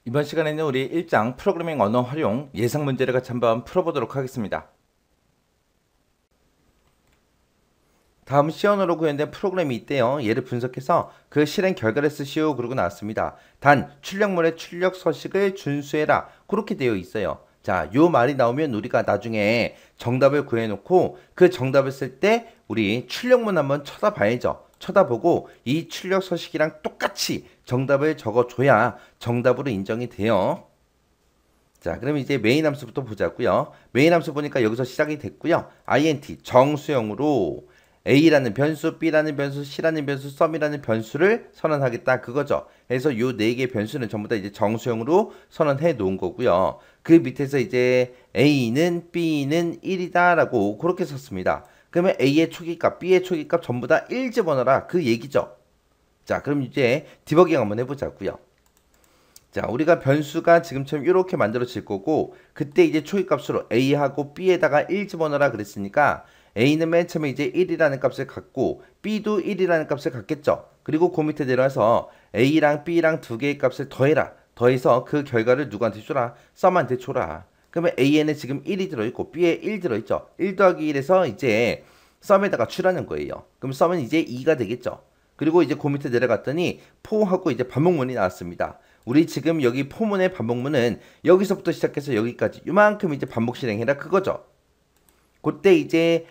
이번 시간에는 우리 1장 프로그래밍 언어 활용 예상 문제를 같이 한번 풀어보도록 하겠습니다. 다음 시언어로 구현된 프로그램이 있대요. 얘를 분석해서 그 실행 결과를 쓰시오 그러고 나왔습니다. 단 출력물의 출력 서식을 준수해라 그렇게 되어 있어요. 자, 요 말이 나오면 우리가 나중에 정답을 구해놓고 그 정답을 쓸 때 우리 출력문 한번 쳐다봐야죠. 쳐다보고 이 출력 서식이랑 똑같이 정답을 적어줘야 정답으로 인정이 돼요. 자, 그럼 이제 메인 함수부터 보자고요. 메인 함수 보니까 여기서 시작이 됐고요. int 정수형으로 a라는 변수, b라는 변수, c라는 변수, sum이라는 변수를 선언하겠다 그거죠. 그래서 요 네 개의 변수는 전부 다 이제 정수형으로 선언해 놓은 거고요. 그 밑에서 이제 a는 b는 1이다라고 그렇게 썼습니다. 그러면 a의 초기값, b의 초기값 전부 다 1 집어넣어라 그 얘기죠. 자, 그럼 이제 디버깅 한번 해보자고요. 자, 우리가 변수가 지금처럼 이렇게 만들어질 거고 그때 이제 초기값으로 a하고 b에다가 1 집어넣어라 그랬으니까 a는 맨 처음에 이제 1이라는 값을 갖고 b도 1이라는 값을 갖겠죠. 그리고 그 밑에 내려와서 a랑 b랑 두 개의 값을 더해라. 더해서 그 결과를 누구한테 줘라? 썸한테 줘라. 그러면 a에는 지금 1이 들어있고 b에 1 들어있죠. 1 더하기 1에서 이제 썸에다가 추라는 거예요. 그럼 썸은 이제 2가 되겠죠. 그리고 이제 그 밑에 내려갔더니 포하고 이제 반복문이 나왔습니다. 우리 지금 여기 포문의 반복문은 여기서부터 시작해서 여기까지 이만큼 이제 반복 실행해라 그거죠. 그때 이제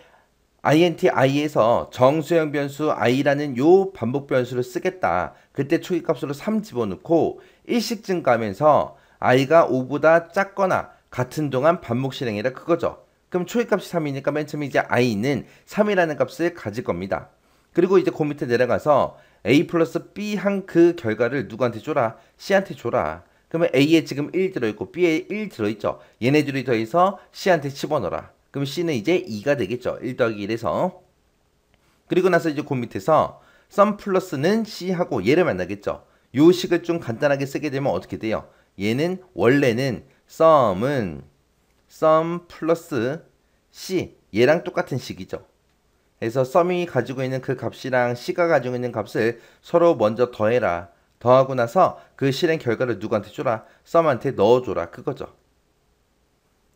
int i에서 정수형 변수 i라는 요 반복 변수를 쓰겠다. 그때 초기값으로 3 집어넣고 일식 증가하면서 i가 5보다 작거나 같은 동안 반복 실행해라 그거죠. 그럼 초기값이 3이니까 맨 처음에 이제 i는 3이라는 값을 가질 겁니다. 그리고 이제 그 밑에 내려가서 a 플러스 b 한 그 결과를 누구한테 줘라? c한테 줘라. 그러면 a에 지금 1 들어있고 b에 1 들어있죠. 얘네들이 더해서 c한테 집어넣어라. 그럼 c는 이제 2가 되겠죠. 1 더하기 1에서. 그리고 나서 이제 그 밑에서 sum 플러스는 c하고 얘를 만나겠죠. 요 식을 좀 간단하게 쓰게 되면 어떻게 돼요? 얘는 원래는 sum은 sum 플러스 c 얘랑 똑같은 식이죠. 그래서 sum이 가지고 있는 그 값이랑 c가 가지고 있는 값을 서로 먼저 더해라. 더하고 나서 그 실행 결과를 누구한테 줘라? sum한테 넣어줘라. 그거죠.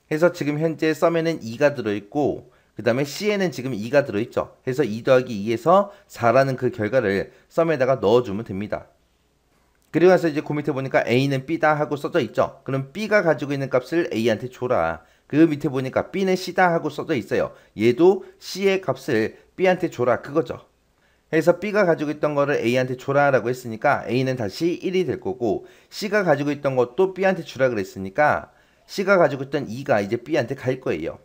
그래서 지금 현재 sum에는 2가 들어있고 그 다음에 c에는 지금 2가 들어있죠. 그래서 2 더하기 2에서 4라는 그 결과를 sum에다가 넣어주면 됩니다. 그리고 나서 이제 그 밑에 보니까 a는 b다 하고 써져 있죠. 그럼 b가 가지고 있는 값을 a한테 줘라. 그 밑에 보니까 b는 c다 하고 써져 있어요. 얘도 c의 값을 b한테 줘라 그거죠. 그래서 b가 가지고 있던 거를 a한테 줘라 라고 했으니까 a는 다시 1이 될 거고 c가 가지고 있던 것도 b한테 주라 그랬으니까 c가 가지고 있던 2가 이제 b한테 갈 거예요.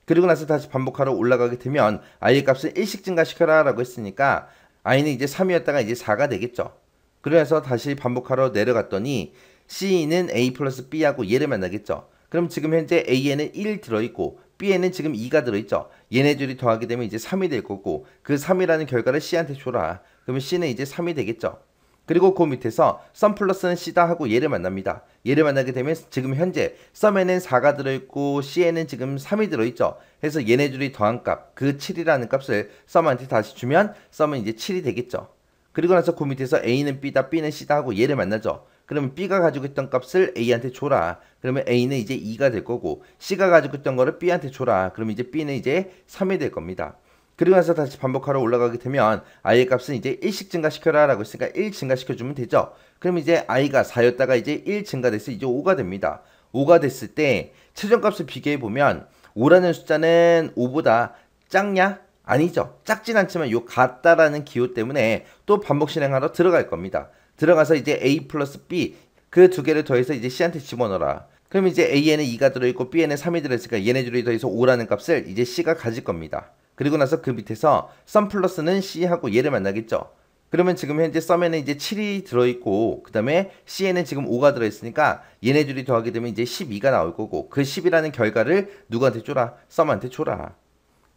그리고 나서 다시 반복하러 올라가게 되면 i의 값을 1씩 증가시켜라 라고 했으니까 i는 이제 3이었다가 이제 4가 되겠죠. 그래서 다시 반복하러 내려갔더니 c는 a 플러스 b하고 얘를 만나겠죠. 그럼 지금 현재 a에는 1 들어있고 b에는 지금 2가 들어있죠. 얘네들이 더하게 되면 이제 3이 될 거고 그 3이라는 결과를 c한테 줘라. 그러면 c는 이제 3이 되겠죠. 그리고 그 밑에서 sum 플러스는 c다 하고 얘를 만납니다. 얘를 만나게 되면 지금 현재 sum에는 4가 들어있고 c에는 지금 3이 들어있죠. 그래서 얘네들이 더한 값, 그 7이라는 값을 sum한테 다시 주면 sum은 이제 7이 되겠죠. 그리고 나서 그 밑에서 a는 b다, b는 c다 하고 얘를 만나죠. 그러면 b가 가지고 있던 값을 a한테 줘라. 그러면 a는 이제 2가 될 거고 c가 가지고 있던 거를 b한테 줘라. 그러면 이제 b는 이제 3이 될 겁니다. 그리고 나서 다시 반복하러 올라가게 되면 i의 값은 이제 1씩 증가시켜라 라고 했으니까 1 증가시켜주면 되죠. 그럼 이제 i가 4였다가 이제 1 증가돼서 이제 5가 됩니다. 5가 됐을 때 최종값을 비교해보면 5라는 숫자는 5보다 작냐? 아니죠. 작진 않지만 요 같다라는 기호 때문에 또 반복 실행하러 들어갈 겁니다. 들어가서 이제 a 플러스 b 그 두 개를 더해서 이제 c한테 집어넣어라. 그럼 이제 a에는 2가 들어있고 b에는 3이 들어있으니까 얘네들이 더해서 5라는 값을 이제 c가 가질 겁니다. 그리고 나서 그 밑에서 sum 플러스는 c하고 얘를 만나겠죠. 그러면 지금 현재 sum에는 이제 7이 들어있고 그 다음에 c에는 지금 5가 들어있으니까 얘네들이 더하게 되면 이제 12가 나올 거고 그 10이라는 결과를 누구한테 줘라? sum한테 줘라.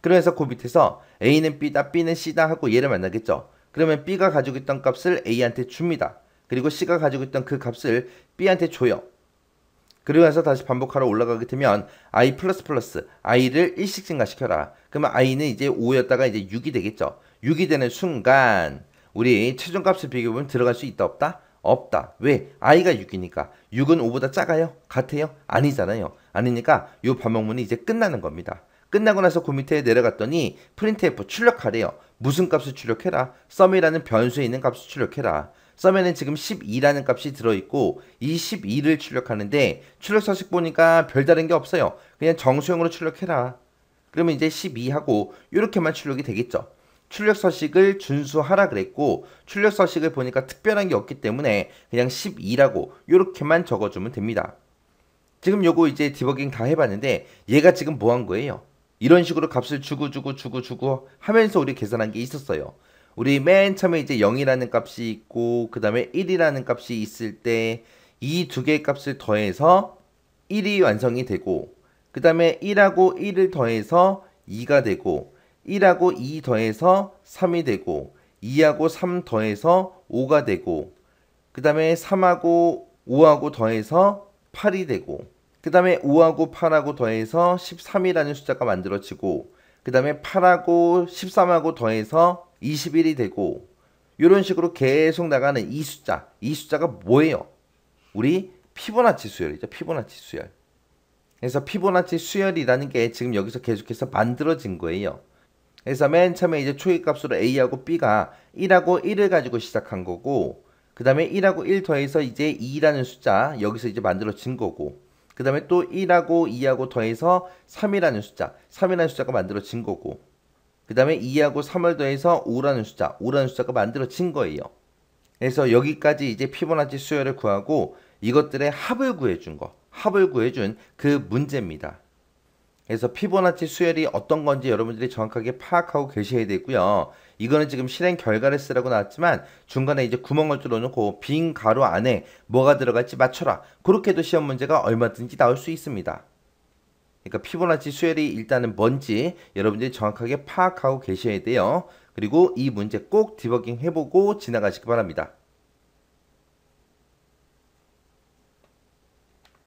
그래서 그 밑에서 a는 b다, b는 c다 하고 얘를 만나겠죠. 그러면 b가 가지고 있던 값을 a한테 줍니다. 그리고 c가 가지고 있던 그 값을 b한테 줘요. 그리고 나서 다시 반복하러 올라가게 되면 i 플러스 플러스 i를 1씩 증가시켜라. 그러면 i는 이제 5였다가 이제 6이 되겠죠. 6이 되는 순간 우리 최종값을 비교해보면 들어갈 수 있다 없다? 없다. 왜? i가 6이니까. 6은 5보다 작아요? 같아요? 아니잖아요. 아니니까 이 반복문이 이제 끝나는 겁니다. 끝나고 나서 그 밑에 내려갔더니 printf 출력하래요. 무슨 값을 출력해라? sum이라는 변수에 있는 값을 출력해라. sum에는 지금 12라는 값이 들어있고 이 12를 출력하는데 출력 서식 보니까 별다른 게 없어요. 그냥 정수형으로 출력해라. 그러면 이제 12하고 이렇게만 출력이 되겠죠. 출력 서식을 준수하라 그랬고 출력 서식을 보니까 특별한 게 없기 때문에 그냥 12라고 이렇게만 적어주면 됩니다. 지금 요거 이제 디버깅 다 해봤는데 얘가 지금 뭐 한 거예요? 이런 식으로 값을 주고 하면서 우리 계산한 게 있었어요. 우리 맨 처음에 이제 0이라는 값이 있고 그 다음에 1이라는 값이 있을 때 이 두 개의 값을 더해서 1이 완성이 되고 그 다음에 1하고 1을 더해서 2가 되고 1하고 2 더해서 3이 되고 2하고 3 더해서 5가 되고 그 다음에 3하고 5하고 더해서 8이 되고 그 다음에 5하고 8하고 더해서 13이라는 숫자가 만들어지고 그 다음에 8하고 13하고 더해서 21이 되고 이런 식으로 계속 나가는 이 숫자가 뭐예요? 우리 피보나치 수열이죠. 피보나치 수열. 그래서 피보나치 수열이라는 게 지금 여기서 계속해서 만들어진 거예요. 그래서 맨 처음에 이제 초기값으로 A하고 B가 1하고 1을 가지고 시작한 거고 그 다음에 1하고 1 더해서 이제 2라는 숫자 여기서 이제 만들어진 거고 그 다음에 또 1하고 2하고 더해서 3이라는 숫자가 만들어진 거고 그 다음에 2하고 3을 더해서 5라는 숫자가 만들어진 거예요. 그래서 여기까지 이제 피보나치 수열을 구하고 이것들의 합을 구해준 그 문제입니다. 그래서 피보나치 수열이 어떤 건지 여러분들이 정확하게 파악하고 계셔야 되고요. 이거는 지금 실행 결과를 쓰라고 나왔지만 중간에 이제 구멍을 뚫어놓고 빈 가로 안에 뭐가 들어갈지 맞춰라. 그렇게도 시험 문제가 얼마든지 나올 수 있습니다. 그러니까 피보나치 수열이 일단은 뭔지 여러분들이 정확하게 파악하고 계셔야 돼요. 그리고 이 문제 꼭 디버깅 해보고 지나가시기 바랍니다.